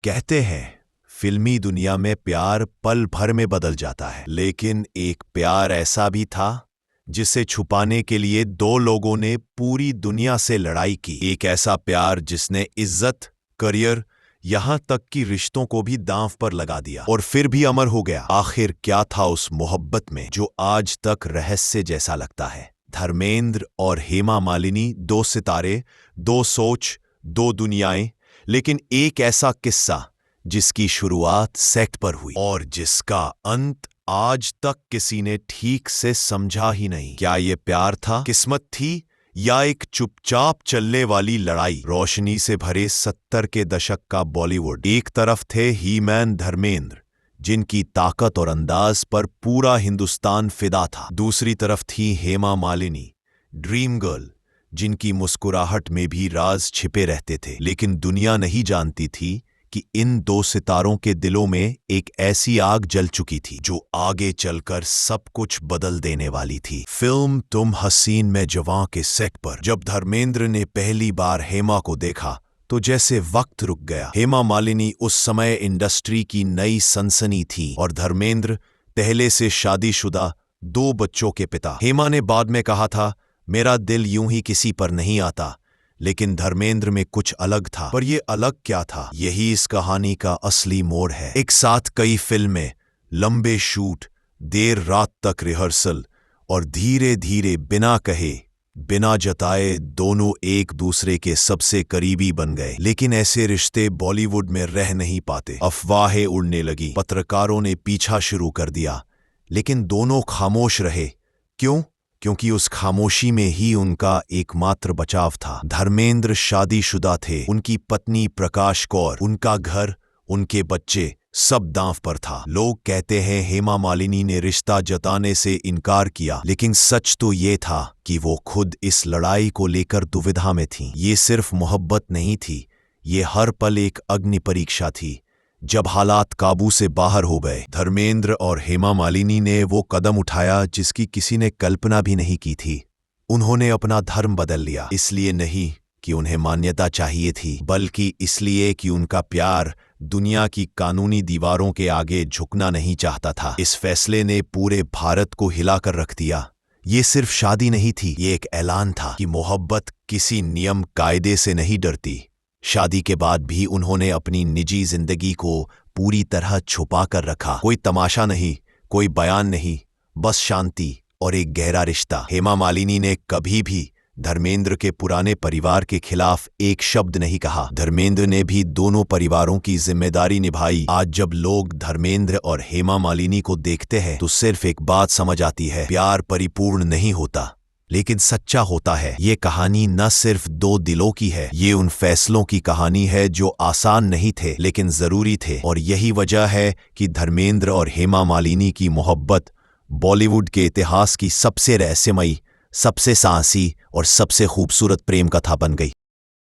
कहते हैं फिल्मी दुनिया में प्यार पल भर में बदल जाता है, लेकिन एक प्यार ऐसा भी था जिसे छुपाने के लिए दो लोगों ने पूरी दुनिया से लड़ाई की। एक ऐसा प्यार जिसने इज्जत, करियर, यहां तक कि रिश्तों को भी दांव पर लगा दिया और फिर भी अमर हो गया। आखिर क्या था उस मोहब्बत में जो आज तक रहस्य जैसा लगता है? धर्मेंद्र और हेमा मालिनी, दो सितारे, दो सोच, दो दुनियाएं, लेकिन एक ऐसा किस्सा जिसकी शुरुआत सेट पर हुई और जिसका अंत आज तक किसी ने ठीक से समझा ही नहीं। क्या ये प्यार था, किस्मत थी, या एक चुपचाप चलने वाली लड़ाई? रोशनी से भरे 70 के दशक का बॉलीवुड। एक तरफ थे ही मैन धर्मेंद्र, जिनकी ताकत और अंदाज पर पूरा हिंदुस्तान फिदा था। दूसरी तरफ थी हेमा मालिनी, ड्रीम गर्ल, जिनकी मुस्कुराहट में भी राज छिपे रहते थे। लेकिन दुनिया नहीं जानती थी कि इन दो सितारों के दिलों में एक ऐसी आग जल चुकी थी जो आगे चलकर सब कुछ बदल देने वाली थी। फिल्म तुम हसीन मैं जवां के सेट पर जब धर्मेंद्र ने पहली बार हेमा को देखा तो जैसे वक्त रुक गया। हेमा मालिनी उस समय इंडस्ट्री की नई सनसनी थी और धर्मेंद्र पहले से शादीशुदा, 2 बच्चों के पिता। हेमा ने बाद में कहा था, मेरा दिल यूं ही किसी पर नहीं आता, लेकिन धर्मेंद्र में कुछ अलग था। पर यह अलग क्या था? यही इस कहानी का असली मोड़ है। एक साथ कई फिल्में, लंबे शूट, देर रात तक रिहर्सल और धीरे धीरे बिना कहे, बिना जताए दोनों एक दूसरे के सबसे करीबी बन गए। लेकिन ऐसे रिश्ते बॉलीवुड में रह नहीं पाते। अफवाहें उड़ने लगी, पत्रकारों ने पीछा शुरू कर दिया, लेकिन दोनों खामोश रहे। क्यों? क्योंकि उस खामोशी में ही उनका एकमात्र बचाव था। धर्मेंद्र शादीशुदा थे, उनकी पत्नी प्रकाश कौर, उनका घर, उनके बच्चे, सब दांव पर था। लोग कहते हैं हेमा मालिनी ने रिश्ता जताने से इनकार किया, लेकिन सच तो ये था कि वो खुद इस लड़ाई को लेकर दुविधा में थीं। ये सिर्फ मोहब्बत नहीं थी, ये हर पल एक अग्नि परीक्षा थी। जब हालात काबू से बाहर हो गए, धर्मेंद्र और हेमा मालिनी ने वो कदम उठाया जिसकी किसी ने कल्पना भी नहीं की थी। उन्होंने अपना धर्म बदल लिया, इसलिए नहीं कि उन्हें मान्यता चाहिए थी, बल्कि इसलिए कि उनका प्यार दुनिया की कानूनी दीवारों के आगे झुकना नहीं चाहता था। इस फैसले ने पूरे भारत को हिलाकर रख दिया। ये सिर्फ शादी नहीं थी, ये एक ऐलान था कि मोहब्बत किसी नियम कायदे से नहीं डरती। शादी के बाद भी उन्होंने अपनी निजी जिंदगी को पूरी तरह छुपा कर रखा। कोई तमाशा नहीं, कोई बयान नहीं, बस शांति और एक गहरा रिश्ता। हेमा मालिनी ने कभी भी धर्मेंद्र के पुराने परिवार के खिलाफ एक शब्द नहीं कहा। धर्मेंद्र ने भी दोनों परिवारों की जिम्मेदारी निभाई। आज जब लोग धर्मेंद्र और हेमा मालिनी को देखते हैं तो सिर्फ एक बात समझ आती है, प्यार परिपूर्ण नहीं होता, लेकिन सच्चा होता है। ये कहानी न सिर्फ 2 दिलों की है, ये उन फैसलों की कहानी है जो आसान नहीं थे लेकिन जरूरी थे। और यही वजह है कि धर्मेंद्र और हेमा मालिनी की मोहब्बत बॉलीवुड के इतिहास की सबसे रहस्यमयी, सबसे साहसी और सबसे खूबसूरत प्रेम कथा बन गई।